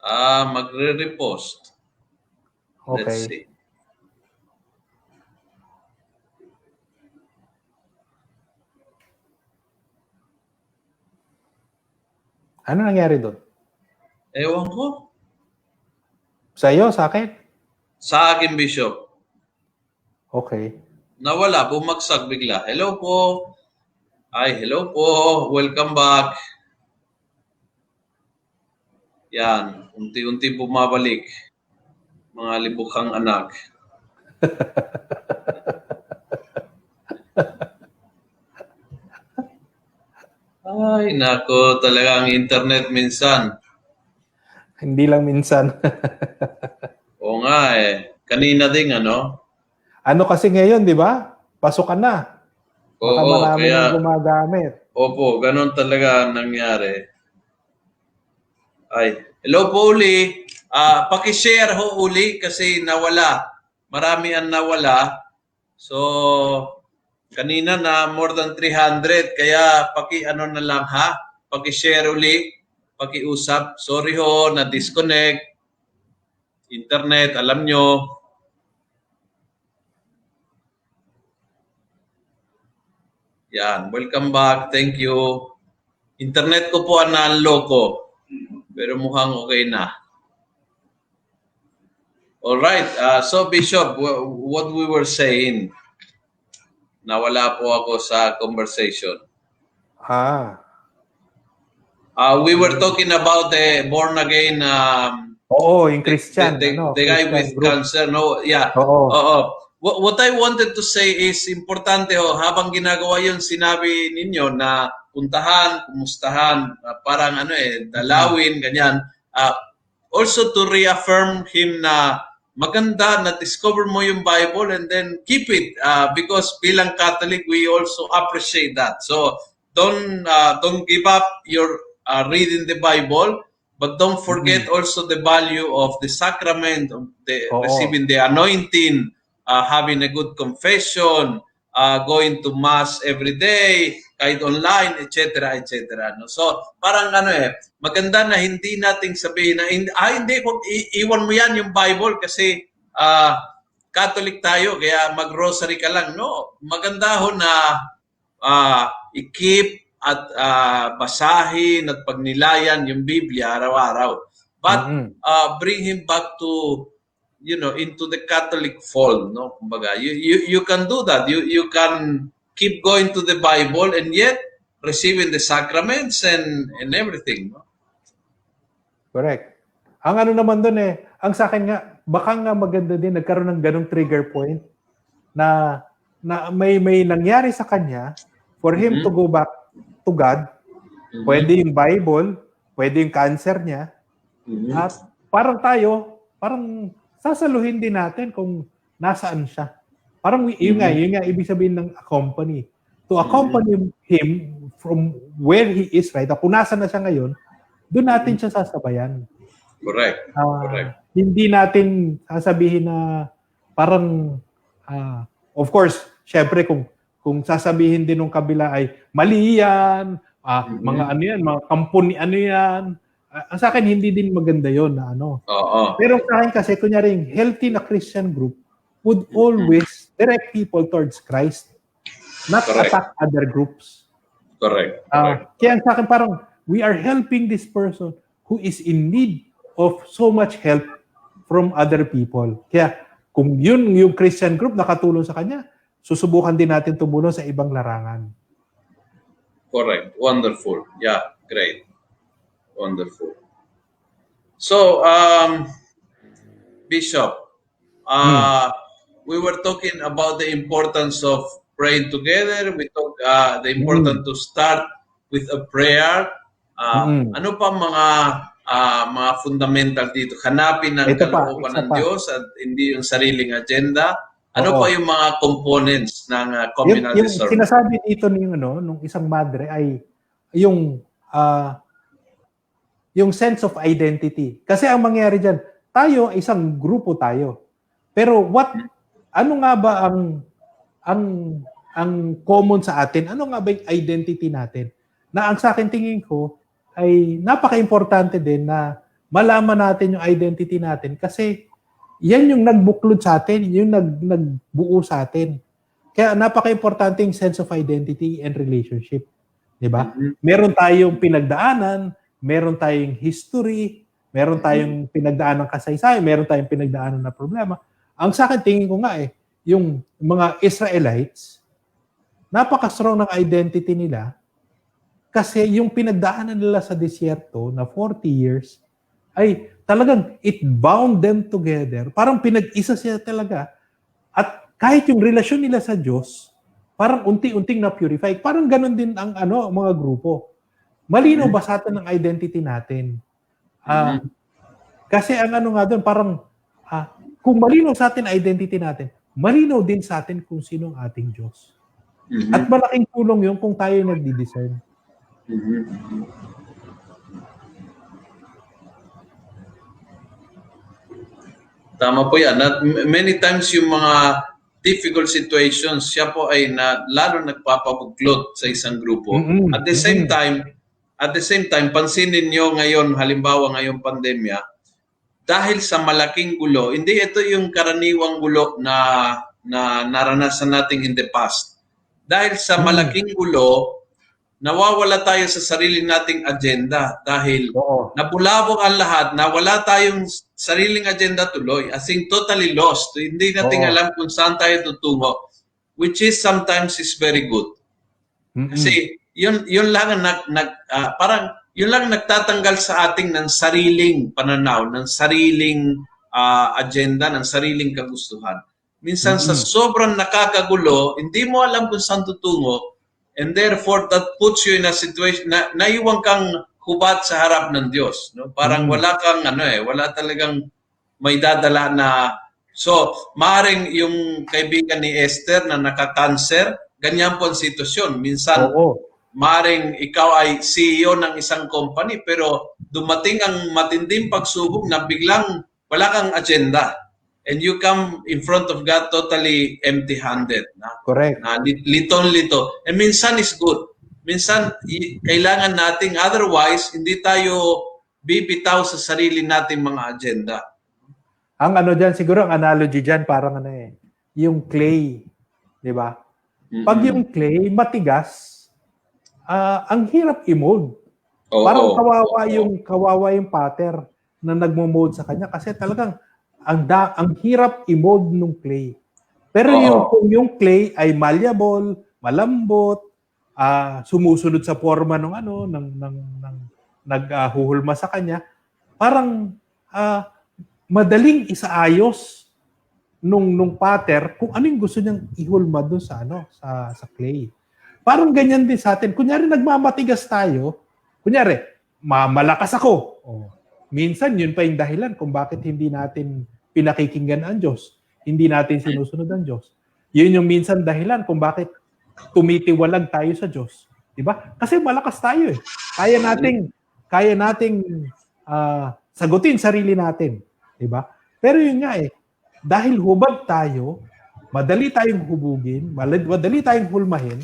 Magre-repost. Let's Okay. see. Ano nangyari doon? Ewan ko. Sa iyo, sa akin? Sa akin, Bishop. Okay. Nawala, bumagsak bigla. Hello po. Hello po. Welcome back. Yan, unti-unti bumabalik. Mga libukhang anak. Ay, nako, talagang internet minsan. Hindi lang minsan. Oo nga eh. Kanina din, ano? Ano kasi ngayon, di ba? Pasukan na. Baka Oo, marami kaya, nang gumagamit. opo, ganun talaga ang nangyari. Hello po uli. Paki-share ho uli kasi nawala. Marami ang nawala. So, kanina na more than 300 kaya paki-ano na lang ha. Paki-share uli, paki-usap. Sorry ho, na-disconnect. Internet, alam nyo. Yan, welcome back. Thank you. Internet ko po ang naloko. Pero mukhang okay na. All right. So Bishop, what we were saying, nawala po ako sa conversation. We were talking about the born again. Oo, yung Christian. The guy Christian with group. cancer. No, yeah. Oo. What I wanted to say is importante habang ginagawa yun, sinabi ninyo na puntahan, kumustahan, parang dalawin, ganyan. Also to reaffirm him na maganda na discover mo yung Bible and then keep it because bilang Catholic we also appreciate that. So don't give up your reading the Bible, but don't forget also the value of the sacrament, of the receiving the anointing, having a good confession, going to mass every day, kahit online, etc., etc. No? So, parang maganda na hindi nating sabihin na, hindi, iwan mo yan yung Bible kasi Catholic tayo, kaya mag-rosary ka lang. No, maganda ho na i-keep at basahin at pagnilayan yung Biblia araw-araw. But bring him back to into the Catholic fold, no? Kumbaga, you can do that. You can keep going to the Bible and yet receiving the sacraments and everything, no? Correct. Ang ano naman doon ang sa akin nga, baka nga maganda din nagkaroon ng ganung trigger point na may nangyari sa kanya for him to go back to God. Pwede yung Bible, pwede yung cancer niya. At parang parang sasaluhin din natin kung nasaan siya. Parang yun nga ibig sabihin ng accompany. To accompany him from where he is right, kung nasan na siya ngayon, doon natin siya sasabayan. Correct. Correct. Hindi natin sasabihin na parang of course, syempre kung sasabihin din ng kabila ay mali yan, mga ano yan, mga kampuni ano yan. Sa akin, hindi din maganda yon na ano. Pero sa akin kasi, kunyari, healthy na Christian group would always direct people towards Christ, not attack other groups. Correct. Kaya sa akin, parang we are helping this person who is in need of so much help from other people. Kaya kung yun yung Christian group nakatulong sa kanya, susubukan din natin tumulong sa ibang larangan. Correct. Wonderful. Yeah, great. Wonderful. So, Bishop, we were talking about the importance of praying together. We talked the importance to start with a prayer. Ano pa mga fundamental dito? Hanapin ang kalooban ng Diyos at hindi yung sariling agenda. Ano pa yung mga components ng communal discernment? Yung sinasabi dito nung isang madre ay yung sense of identity. Kasi ang mangyari diyan, tayo isang grupo tayo. Pero ano nga ba ang common sa atin? Ano nga ba yung identity natin? Na ang sa akin tingin ko ay napaka-importante din na malaman natin yung identity natin kasi yan yung nagbuklod sa atin, yung nagbuo sa atin. Kaya napaka-importante yung sense of identity and relationship. Di ba? Meron tayong pinagdaanan, meron tayong history, meron tayong pinagdaanan ng kasaysayan, meron tayong pinagdaanan na problema. Ang sa akin, tingin ko nga yung mga Israelites, napaka-strong ng identity nila kasi yung pinagdaanan nila sa disyerto na 40 years ay talagang it bound them together. Parang pinag-isa siya talaga. At kahit yung relasyon nila sa Diyos, parang unti-unting na-purify. Parang ganun din ang mga grupo. Malinaw ba sa atin ang identity natin? Kasi ang nga doon, parang kung malinaw sa atin ang identity natin, malinaw din sa atin kung sino ang ating Diyos. At malaking tulong yun kung tayo nagdi-discern. Tama po yan. At many times yung mga difficult situations, siya po ay lalo nagpapabuklod sa isang grupo. At the same time, pansinin niyo ngayon, halimbawa ngayong pandemya, dahil sa malaking gulo, hindi ito yung karaniwang gulo na naranasan natin in the past. Dahil sa malaking gulo, nawawala tayo sa sarili nating agenda dahil nabulabog ang lahat, na wala tayong sariling agenda tuloy, as in totally lost. Hindi natin alam kung saan tayo tutungo, which is sometimes is very good. Kasi yun lang parang yun lang nagtatanggal sa ating ng sariling pananaw, ng sariling agenda, ng sariling kagustuhan. Minsan sa sobrang nakakagulo, hindi mo alam kung saan tutungo, and therefore that puts you in a situation na naiwan kang hubad sa harap ng Diyos, no? Parang wala kang wala talagang may dadala na. So, maaring yung kaibigan ni Esther na naka-cancer, ganyan po ang sitwasyon. Minsan maaring ikaw ay CEO ng isang company pero dumating ang matinding pagsubok na biglang wala kang agenda. And you come in front of God totally empty-handed. Correct. Litong-lito. And minsan is good. Minsan, kailangan nating, otherwise, hindi tayo bibitaw sa sarili nating mga agenda. Ang dyan, siguro ang analogy dyan, parang yung clay. Di ba? Pag yung clay, matigas, ang hirap i-mold. Parang kawawa yung pattern na nagmo-mold sa kanya kasi talagang ang hirap i-mold ng clay. Pero kung yung clay ay malleable, malambot, sumusunod sa forma ng naghuhulma sa kanya, parang madaling isaayos nung pattern kung ano yung gusto niyang ihulma doon sa clay. Parang ganyan din sa atin. Kunyari nagmamatigas tayo, kunyari malakas ako. Minsan, yun pa yung dahilan kung bakit hindi natin pinakikinggan ang Diyos. Hindi natin sinusunod ang Diyos. Yun yung minsan dahilan kung bakit tumitiwalag tayo sa Diyos. Diba? Kasi malakas tayo . Kaya nating sagutin sarili natin. Diba? Pero yun nga dahil hubad tayo, madali tayong hubugin, madali tayong hulmahin,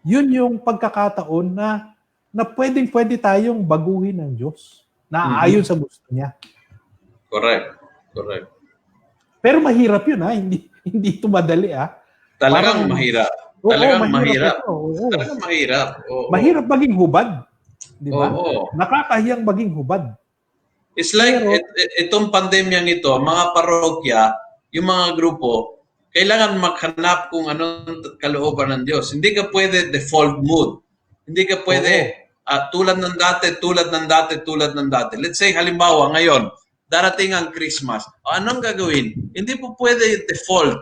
yun yung pagkakataon na pwede tayong baguhin ng Diyos na ayon sa gusto niya. Correct. Pero mahirap yun hindi ito madali Talagang mahirap. Talagang mahirap. Talagang mahirap. Mahirap maging hubad. Di ba? Nakakahiyang maging hubad. It's like itong pandemyang ito, mga parokya, yung mga grupo, kailangan maghanap kung anong kalooban ng Diyos. Hindi ka pwede default mood. Hindi ka pwede tulad ng dati. Let's say, halimbawa, ngayon, darating ang Christmas. Anong gagawin? Hindi po pwede default.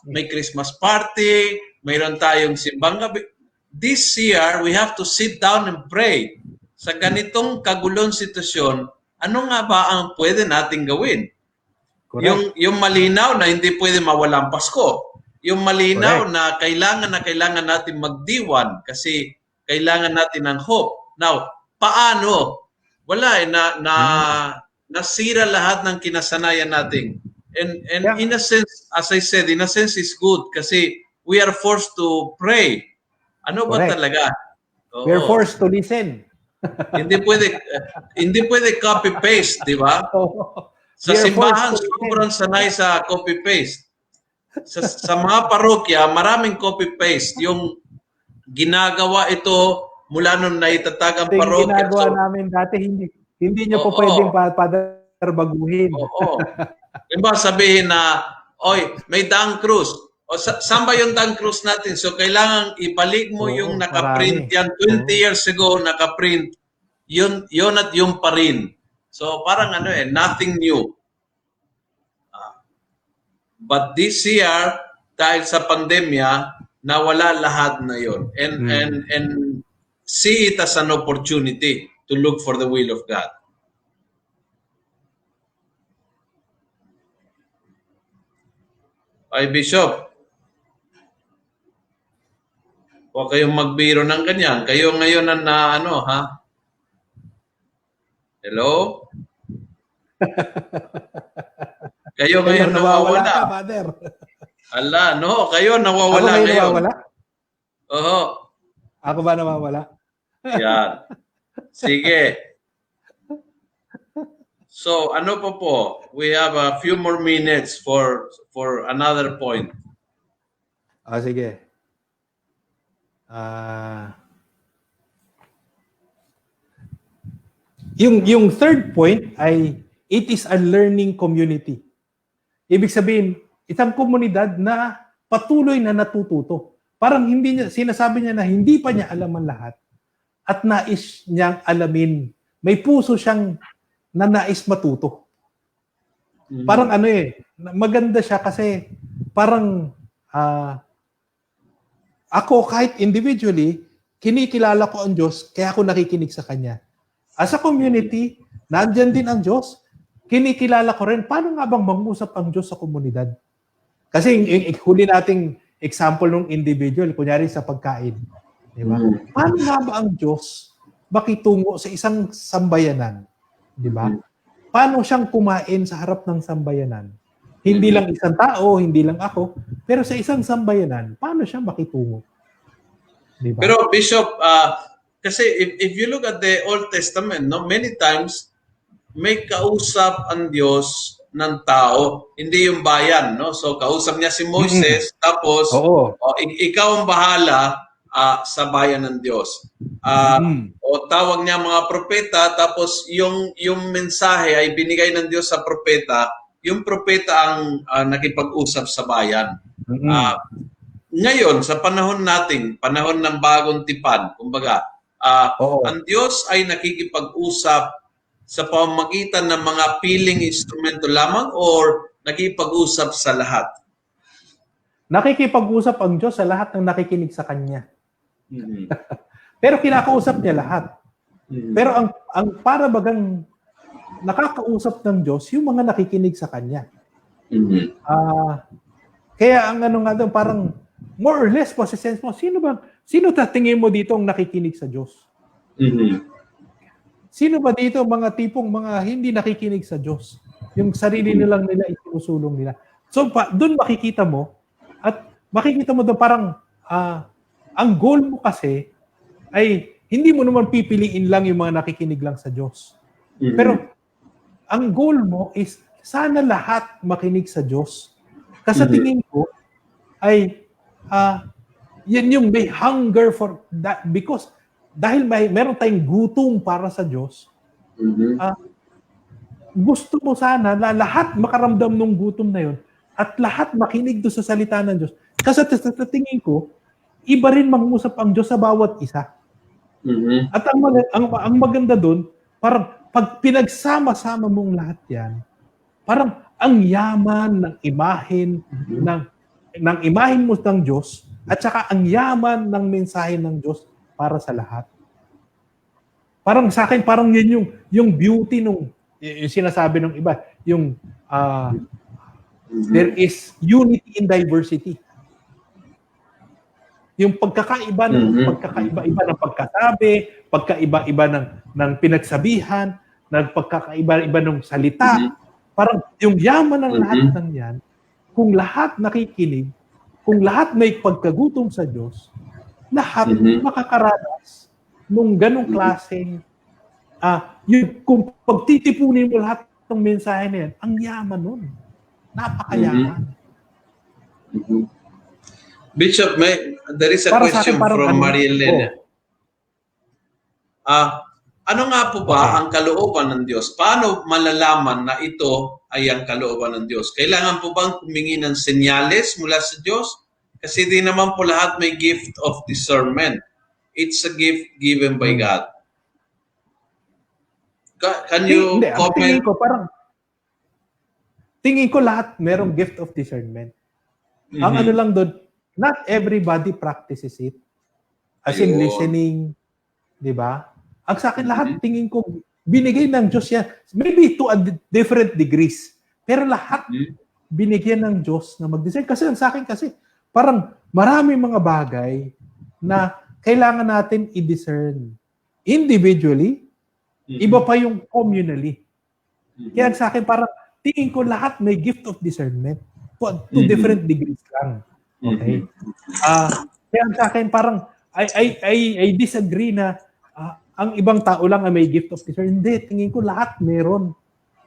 May Christmas party, mayroon tayong simbang gabi. This year, we have to sit down and pray. Sa ganitong kagulong sitwasyon, ano nga ba ang pwede nating gawin? Yung malinaw na hindi pwede mawala ang Pasko. Yung malinaw na kailangan natin magdiwan kasi kailangan natin ng hope. Now, paano? Wala nasira lahat ng kinasanayan natin. And in a sense, as I said, in a sense is good kasi we are forced to pray. Ano ba talaga? We are forced to listen. Hindi pwede copy paste, di ba? Sa Dear simbahan, Force, sobrang sanay sa copy paste. Sa mga parokya, maraming copy paste. Yung ginagawa ito mula nung naitatag ang yung parokya. ginagawa namin dati, hindi nyo po Oo. pwedeng baguhin. Oo. Diba sabihin na, oy, may dang cruz. O saan ba yung dang cruz natin? So kailangan ibalik mo yung nakaprint marami. yan. 20 years ago nakaprint. Yun at yung pa rin. So parang nothing new. But this year, dahil sa pandemya, nawala lahat na yun. And see it as an opportunity to look for the will of God. Ay, Bishop, huwag kayong magbiro ng ganyan. Kayo ngayon na ha? Hello? Kayo ngayon nawawala. Ka, Father. Ala, no, kayo nawawala Ako ngayon. Nawawala? Oo. Ako ba nawawala? Yan. Sige. So, ano po? We have a few more minutes for another point. Sige. Yung third point ay it is a learning community. Ibig sabihin, isang komunidad na patuloy na natututo. Parang sinasabi niya na hindi pa niya alam ang lahat at nais niyang alamin. May puso siyang na nais matuto. Parang maganda siya kasi parang ako kahit individually, kinikilala ko ang Diyos kaya ako nakikinig sa Kanya. As a community, nandyan din ang Diyos, kinikilala ko rin, paano nga bang mangusap ang Diyos sa komunidad? Kasi yung huli nating example ng individual, kunyari sa pagkain. Diba? Paano nga ba ang Diyos makitungo sa isang sambayanan? Diba? Paano siyang kumain sa harap ng sambayanan? Hindi lang isang tao, hindi lang ako, pero sa isang sambayanan, paano siya makitungo? Diba? Pero Bishop, kasi if you look at the Old Testament, no, many times may kausap ang Diyos ng tao, hindi yung bayan, no? So kausap niya si Moises, tapos ikaw ang bahala sa bayan ng Diyos. O tawag niya mga propeta, tapos yung mensahe ay binigay ng Diyos sa propeta, yung propeta ang nakipag-usap sa bayan. Ngayon, sa panahon natin, panahon ng bagong tipan, kumbaga, ang Diyos ay nakikipag-usap sa pamamagitan ng mga piling instrumento lamang or nakikipag-usap sa lahat? Nakikipag-usap ang Diyos sa lahat ng nakikinig sa Kanya. Pero kinakausap niya lahat. Pero ang para bagang nakakausap ng Diyos yung mga nakikinig sa Kanya. Kaya ang doon, parang more or less po sa sense mo, sino tatingin mo dito ang nakikinig sa Diyos? Sino ba dito mga tipong mga hindi nakikinig sa Diyos? Yung sarili nilang nila isinusulong nila. So doon makikita mo doon parang ang goal mo kasi ay hindi mo naman pipiliin lang yung mga nakikinig lang sa Diyos. Pero ang goal mo is sana lahat makinig sa Diyos. Kasi tingin ko ay yan yung may hunger for that because dahil meron tayong gutom para sa Diyos, gusto mo sana na lahat makaramdam ng gutom na yun at lahat makinig doon sa salita ng Diyos. Kasi sa tingin ko, iba rin mangusap ang Diyos sa bawat isa. At ang maganda doon, parang pag pinagsama-sama mong lahat yan, parang ang yaman ng imahin ng imahin mo ng Diyos at saka ang yaman ng mensahe ng Diyos para sa lahat. Parang sa akin, parang yan yung beauty yung sinasabi ng iba, yung there is unity in diversity. Yung pagkakaiba ng pagkasabi, pagkaiba-iba ng pinagsabihan, pagkakaiba-iba ng salita, parang yung yaman ng lahat ng yan, kung lahat nakikinig, kung lahat may pagkagutom sa Diyos, lahat makakaranas nung ganong klaseng kung pagtitipunin mo lahat ng mensahe na yan, ang yaman nun. Napakayaman. Mm-hmm. Bishop, there is a question from Marielena. Ano nga po ba ang kalooban ng Diyos? Paano malalaman na ito ay ang kalooban ng Diyos? Kailangan po bang humingi ng senyales mula sa Diyos? Kasi di naman po lahat may gift of discernment. It's a gift given by God. Can you comment? Tingin ko lahat merong gift of discernment. Ang ano lang doon, not everybody practices it. As in listening, di ba? Ang sa akin lahat, tingin ko, binigay ng Diyos yan. Maybe to a different degrees. Pero lahat, binigyan ng Diyos na mag-discern. Kasi ang sa akin kasi, parang marami mga bagay na kailangan natin i-discern. Individually, iba pa yung communally. Kaya sa akin, parang tingin ko lahat may gift of discernment. To different degrees lang. Okay? Kaya sa akin, parang I disagree na ang ibang tao lang ay may gift of discernment. Hindi, tingin ko lahat meron.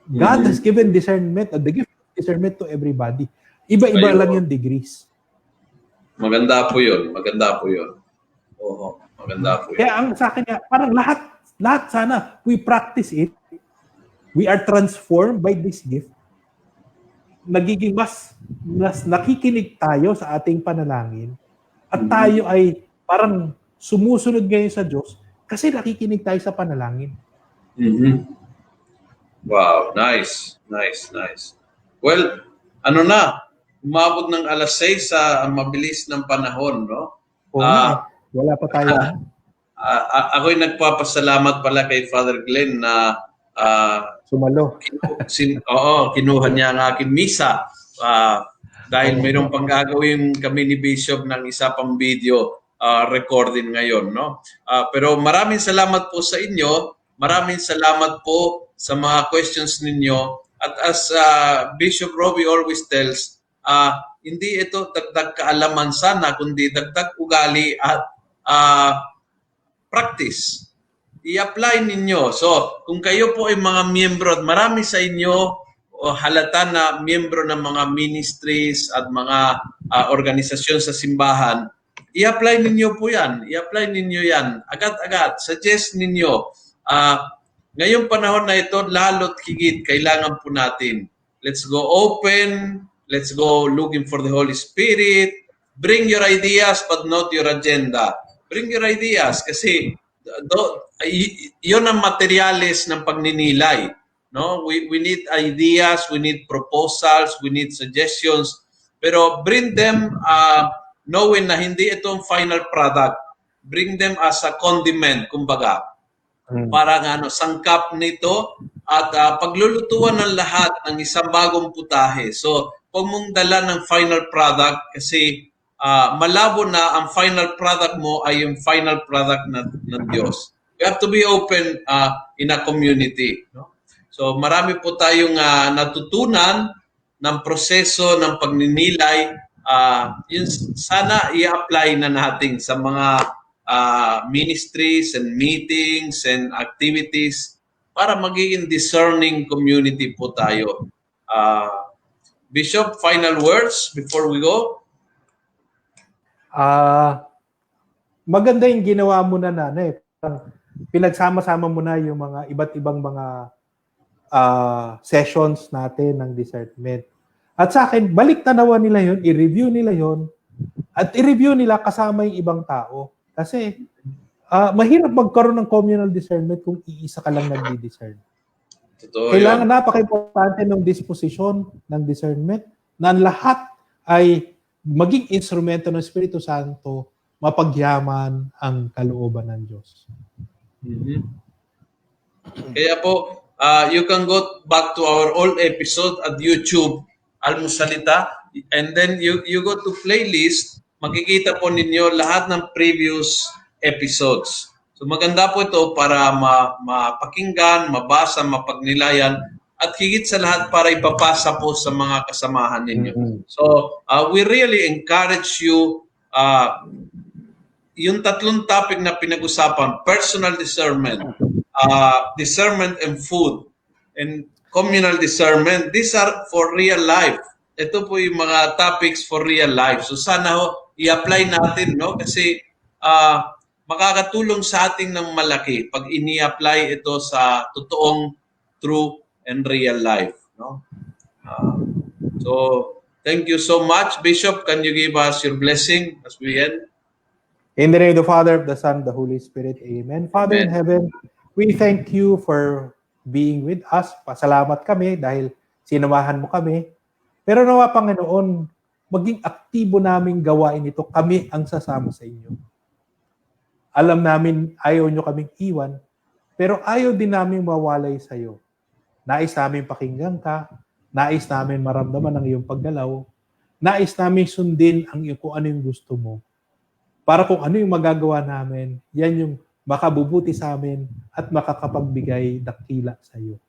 God has given discernment, the gift of discernment to everybody. Iba-iba lang yung degrees. Maganda po yun. Maganda po yun. Oo, maganda po yun. Kaya ang sa akin, parang lahat sana, we practice it. We are transformed by this gift. Nagiging mas nakikinig tayo sa ating panalangin. At tayo ay parang sumusunod ngayon sa Diyos kasi nakikinig tayo sa panalangin. Wow, nice. Well, umabot ng 6:00 sa mabilis ng panahon, no? Wala pa tayo. Ako'y nagpapasalamat pala kay Father Glenn na sumalo. Kinuha niya ang aking misa dahil mayroong pang gagawin kami ni Bishop ng isa pang video recording ngayon, no? Pero maraming salamat po sa inyo. Maraming salamat po sa mga questions ninyo. At as Bishop Robbie always tells, hindi ito dagdag kaalaman sana, kundi dagdag ugali at practice. I-apply ninyo. So, kung kayo po ay mga miyembro at marami sa inyo halata na miyembro ng mga ministries at mga organisasyon sa simbahan, i-apply ninyo po yan. I-apply ninyo yan. Agad-agad. Suggest ninyo. Ngayong panahon na ito, lalo't higit, kailangan po natin. Let's go open. Let's go looking for the Holy Spirit. Bring your ideas but not your agenda. Bring your ideas kasi yun ang materyales ng pagninilay. No? We need ideas, we need proposals, we need suggestions. Pero bring them knowing na hindi itong final product. Bring them as a condiment, kumbaga. Parang sangkap nito at paglulutuan ng lahat ng isang bagong putahe. So, huwag mong dala ng final product kasi malabo na ang final product mo ay yung final product ng Diyos. You have to be open in a community. No? So marami po tayong natutunan ng proseso ng pagninilay. Yun sana i-apply na natin sa mga ministries and meetings and activities para magiging discerning community po tayo. Bishop, final words before we go? Maganda yung ginawa mo na nanay. Pinagsama-sama mo na yung mga iba't ibang mga sessions natin ng discernment. At sa akin, balik tanawan nila yon, i-review nila yon, at i-review nila kasama yung ibang tao. Kasi mahirap magkaroon ng communal discernment kung iisa ka lang nagdi-discern. Kailangan napaka-importante ng disposition ng discernment na lahat ay maging instrumento ng Espiritu Santo, mapagyaman ang kalooban ng Diyos. Kaya po, you can go back to our old episode at YouTube, Almusalita, and then you go to playlist, makikita po ninyo lahat ng previous episodes. So maganda po ito para mapakinggan, mabasa, mapagnilayan, at higit sa lahat para ipapasa po sa mga kasamahan ninyo. So we really encourage you, yung tatlong topic na pinag-usapan, personal discernment, discernment and food, and communal discernment. These are for real life. Ito po yung mga topics for real life. So sana ho, i-apply natin, no? Kasi makakatulong sa ating ng malaki pag ini-apply ito sa totoong true and real life, no? So thank you so much, Bishop. Can you give us your blessing as we end? In the name of the Father, of the Son, of the Holy Spirit. Amen. Father in Amen. heaven, we thank you for being with us. Pasalamat kami dahil sinamahan mo kami. Pero nawa, Panginoon, maging aktibo naming gawain ito, kami ang sasama sa inyo. Alam namin, ayaw nyo kaming iwan, pero ayaw din namin mawalay sa iyo. Nais namin pakinggan ka, nais namin maramdaman ang iyong paggalaw, nais namin sundin ang kung ano yung gusto mo. Para kung ano yung magagawa namin, yan yung makabubuti sa amin at makakapagbigay dakila sa iyo.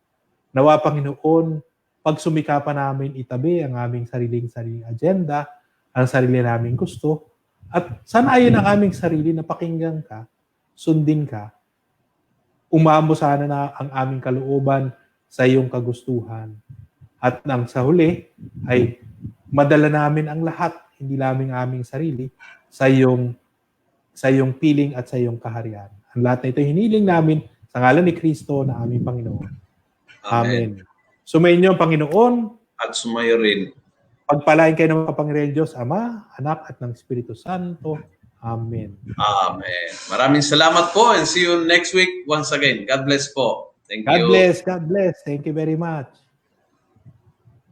Nawa, Panginoon, pag sumikapan namin itabi ang aming sariling agenda, ang sarili naming gusto, at sanayin ang aming sarili na pakinggan ka, sundin ka, umamo sana na ang aming kalooban sa iyong kagustuhan. At nang sa huli ay madala namin ang lahat, hindi lamang aming sarili, sa iyong piling at sa iyong kaharian. Ang lahat na ito hiniling namin sa ngalan ni Kristo na aming Panginoon. Amen. Sumayin niyo ang Panginoon. At sumayo rin. Pagpalain kayo ng kapangyarihan Diyos, Ama, Anak, at ng Espiritu Santo. Amen. Amen. Maraming salamat po and see you next week once again. God bless po. Thank you. God bless. God bless. Thank you very much.